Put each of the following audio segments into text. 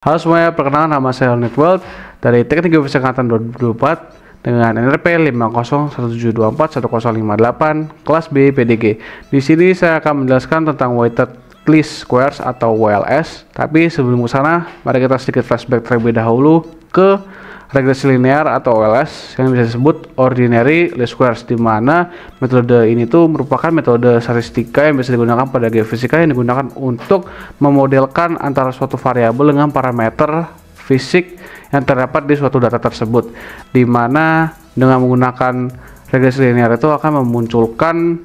Halo semuanya, perkenalkan nama saya Leonid World dari Teknik Geofisika Angkatan 2024 dengan NRP 5010241058 kelas B PDG. Di sini saya akan menjelaskan tentang weighted least squares atau WLS. Tapi sebelum ke sana, mari kita sedikit flashback terlebih dahulu ke regresi linear atau OLS yang bisa disebut ordinary least squares, di mana metode ini tuh merupakan metode statistika yang bisa digunakan pada geofisika yang digunakan untuk memodelkan antara suatu variabel dengan parameter fisik yang terdapat di suatu data tersebut, di mana dengan menggunakan regresi linear itu akan memunculkan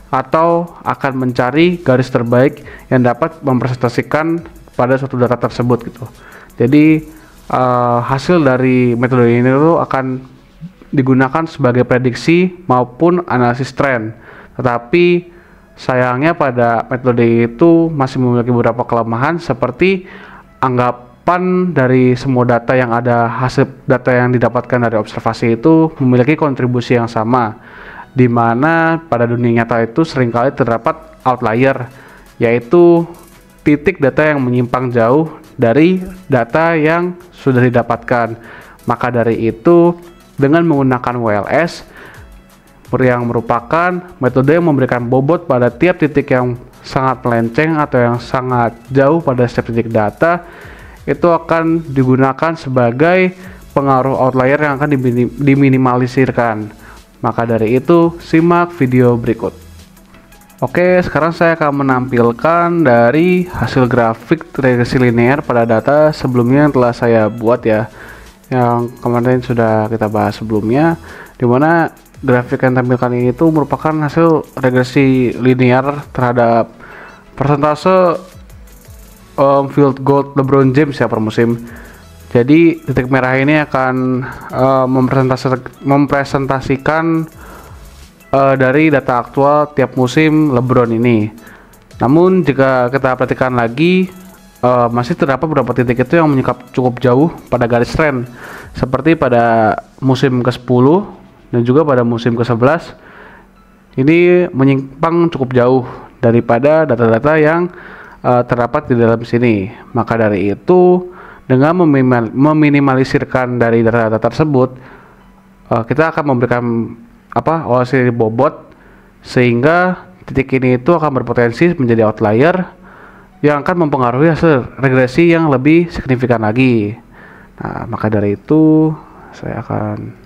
atau akan mencari garis terbaik yang dapat mempresentasikan pada suatu data tersebut gitu. Jadi hasil dari metode ini itu akan digunakan sebagai prediksi maupun analisis tren. Tetapi sayangnya pada metode itu masih memiliki beberapa kelemahan, seperti anggapan dari semua data yang ada, hasil data yang didapatkan dari observasi itu memiliki kontribusi yang sama, di mana pada dunia nyata itu seringkali terdapat outlier, yaitu titik data yang menyimpang jauh dari data yang sudah didapatkan. Maka dari itu, dengan menggunakan WLS yang merupakan metode yang memberikan bobot pada tiap titik yang sangat melenceng atau yang sangat jauh pada setiap titik data, itu akan digunakan sebagai pengaruh outlier yang akan diminimalisirkan. Maka dari itu, simak video berikut. Oke, sekarang saya akan menampilkan dari hasil grafik regresi linear pada data sebelumnya yang telah saya buat ya, yang kemarin sudah kita bahas sebelumnya, dimana grafik yang tampilkan ini itu merupakan hasil regresi linear terhadap persentase field goal LeBron James ya per musim. Jadi titik merah ini akan mempresentasikan dari data aktual tiap musim LeBron ini. Namun jika kita perhatikan lagi, masih terdapat beberapa titik itu yang menyingkap cukup jauh pada garis tren, seperti pada musim ke-10 dan juga pada musim ke-11. Ini menyimpang cukup jauh daripada data-data yang terdapat di dalam sini. Maka dari itu, dengan meminimalisirkan dari data-data tersebut, kita akan memberikan OLS bobot, sehingga titik ini itu akan berpotensi menjadi outlier yang akan mempengaruhi hasil regresi yang lebih signifikan lagi. Nah, maka dari itu saya akan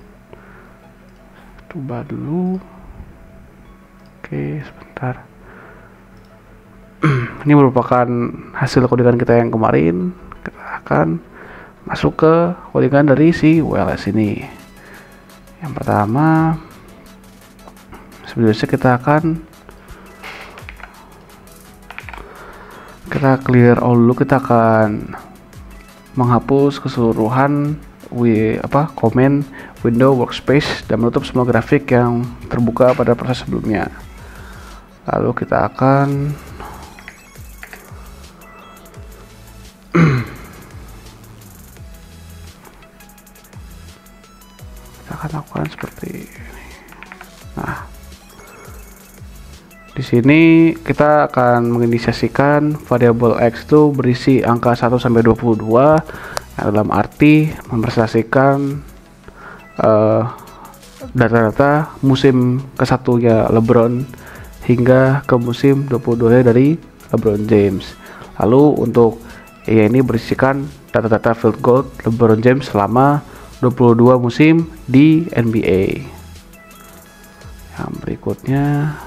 coba dulu. Oke, sebentar. Ini merupakan hasil codingan kita yang kemarin. Kita akan masuk ke codingan dari si WLS ini. Yang pertama, sebelumnya kita clear all dulu. Kita akan menghapus keseluruhan comment window workspace dan menutup semua grafik yang terbuka pada proses sebelumnya. Lalu kita akan lakukan seperti ini. Nah, di sini kita akan menginisiasikan variabel X itu berisi angka 1 sampai 22, dalam arti mempresentasikan data-data musim ke-1 ya LeBron hingga ke musim 22 dari LeBron James. Lalu untuk ini berisikan data-data field goal LeBron James selama 22 musim di NBA. Yang berikutnya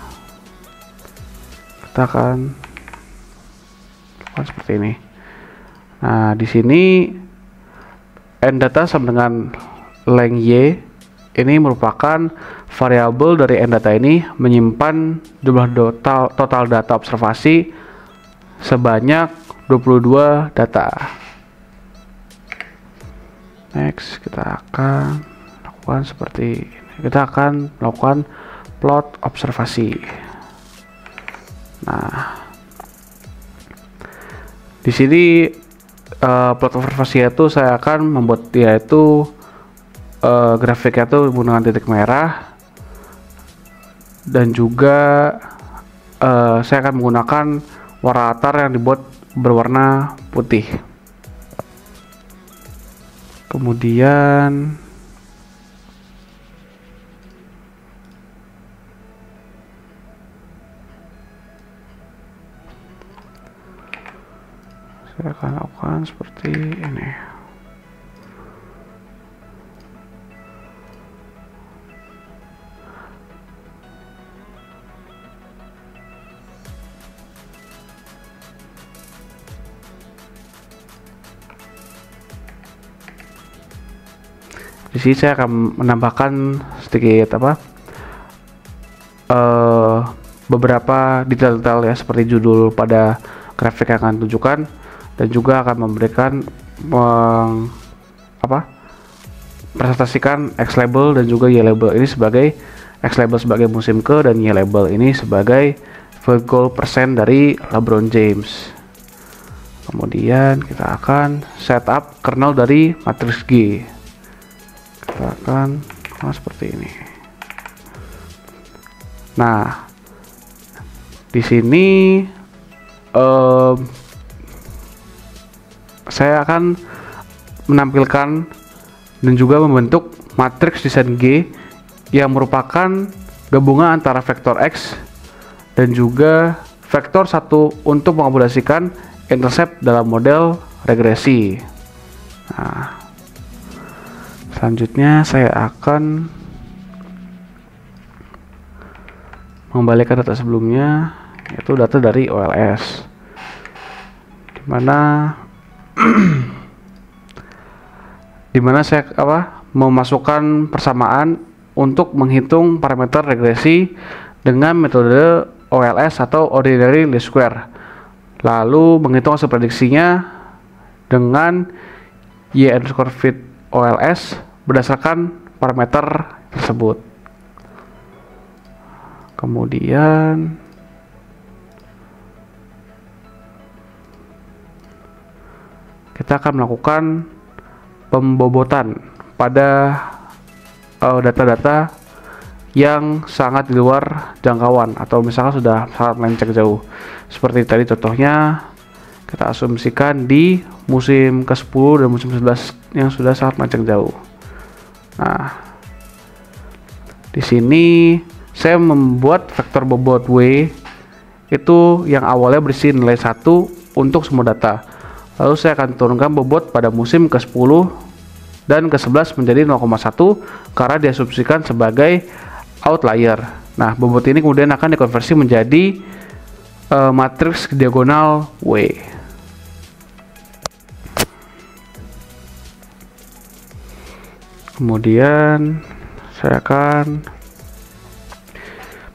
kita akan lakukan seperti ini. Nah, di sini n data sama dengan length y. Ini merupakan variabel dari n data ini menyimpan jumlah total data observasi sebanyak 22 data. Next, kita akan lakukan seperti ini. Kita akan melakukan plot observasi. Nah, di sini plot observasi itu saya akan membuat yaitu grafiknya itu menggunakan titik merah, dan juga saya akan menggunakan warna latar yang dibuat berwarna putih. Kemudian saya akan lakukan seperti ini. Di sini saya akan menambahkan sedikit beberapa detail-detail ya, seperti judul pada grafik yang akan tunjukkan, dan juga akan memberikan presentasikan X label dan juga Y label ini sebagai X label sebagai musim ke, dan Y label ini sebagai field goal persen dari LeBron James. Kemudian kita akan setup kernel dari matriks G. Kita akan seperti ini. Nah, di sini saya akan menampilkan dan juga membentuk matriks desain G yang merupakan gabungan antara vektor X dan juga vektor 1 untuk mengakomodasikan intercept dalam model regresi. Nah, selanjutnya saya akan mengembalikan data sebelumnya, yaitu data dari OLS, dimana saya memasukkan persamaan untuk menghitung parameter regresi dengan metode OLS atau ordinary least square, lalu menghitung hasil prediksinya dengan y_fit OLS berdasarkan parameter tersebut. Kemudian kita akan melakukan pembobotan pada data-data yang sangat di luar jangkauan atau misalkan sudah sangat melenceng jauh. Seperti tadi contohnya, kita asumsikan di musim ke-10 dan musim 11 yang sudah sangat melenceng jauh. Nah, di sini saya membuat vektor bobot W itu yang awalnya berisi nilai 1 untuk semua data. Lalu saya akan turunkan bobot pada musim ke-10 dan ke-11 menjadi 0,1 karena diasumsikan sebagai outlier. Nah, bobot ini kemudian akan dikonversi menjadi matriks diagonal W. Kemudian saya akan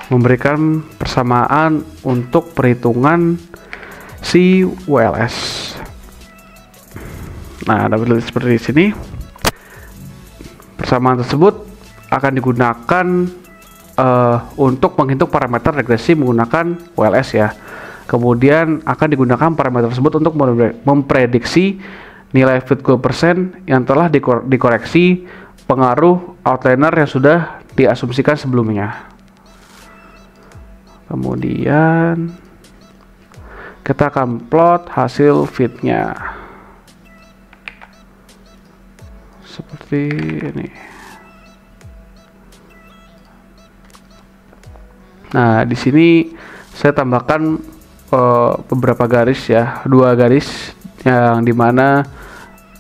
memberikan persamaan untuk perhitungan si WLS. Nah, dapat lihat seperti di sini. Persamaan tersebut akan digunakan untuk menghitung parameter regresi menggunakan WLS ya. Kemudian akan digunakan parameter tersebut untuk memprediksi nilai field goal persen yang telah dikoreksi pengaruh outliner yang sudah diasumsikan sebelumnya. Kemudian kita akan plot hasil fitnya seperti ini. Nah, di sini saya tambahkan beberapa garis ya, 2 garis yang dimana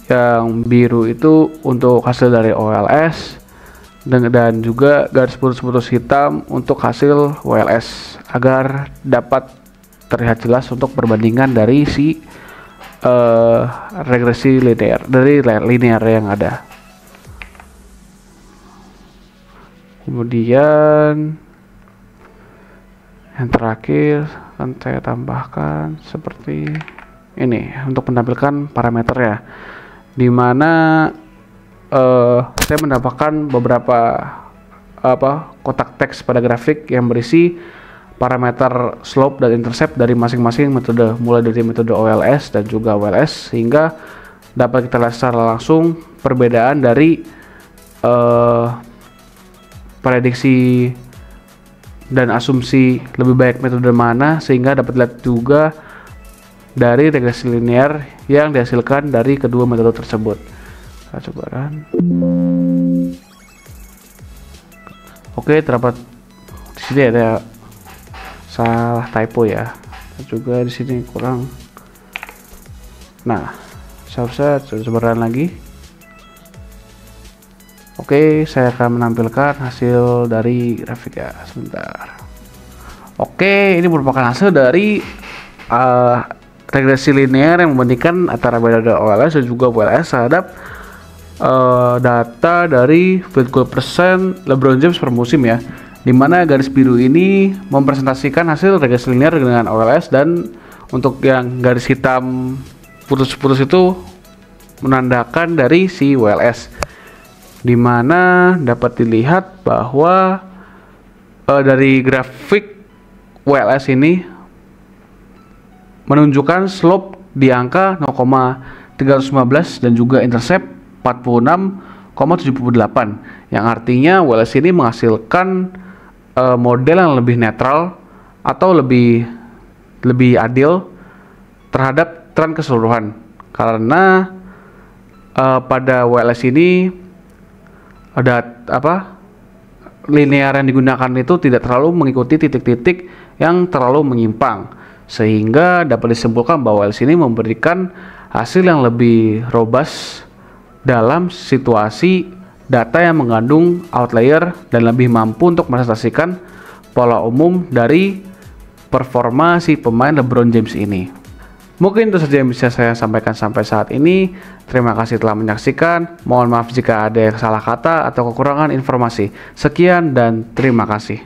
yang biru itu untuk hasil dari OLS dan juga garis putus-putus hitam untuk hasil WLS agar dapat terlihat jelas untuk perbandingan dari si regresi linear dari linear yang ada. Kemudian yang terakhir akan saya tambahkan seperti ini untuk menampilkan parameternya, dimana saya menambahkan beberapa kotak teks pada grafik yang berisi parameter slope dan intercept dari masing-masing metode, mulai dari metode OLS dan juga WLS, sehingga dapat kita lihat secara langsung perbedaan dari prediksi dan asumsi lebih baik metode mana, sehingga dapat dilihat juga dari regresi linear yang dihasilkan dari kedua metode tersebut. Kita coba run. Oke, terdapat di sini ada salah typo ya. Dan juga di sini kurang. Nah, seharusnya coba run lagi. Oke, saya akan menampilkan hasil dari grafik ya. Sebentar. Oke, ini merupakan hasil dari regresi linear yang membandingkan antara metode OLS dan juga WLS terhadap data dari field goal percent LeBron James per musim ya. Dimana garis biru ini mempresentasikan hasil regresi linear dengan OLS, dan untuk yang garis hitam putus-putus itu menandakan dari si WLS, dimana dapat dilihat bahwa dari grafik WLS ini menunjukkan slope di angka 0,315 dan juga intercept 46,78, yang artinya WLS ini menghasilkan model yang lebih netral atau lebih adil terhadap tren keseluruhan, karena pada WLS ini ada linear yang digunakan itu tidak terlalu mengikuti titik-titik yang terlalu menyimpang, sehingga dapat disimpulkan bahwa WLS ini memberikan hasil yang lebih robust dalam situasi data yang mengandung outlier dan lebih mampu untuk merepresentasikan pola umum dari performa si pemain LeBron James ini. Mungkin itu saja yang bisa saya sampaikan sampai saat ini. Terima kasih telah menyaksikan. Mohon maaf jika ada salah kata atau kekurangan informasi. Sekian dan terima kasih.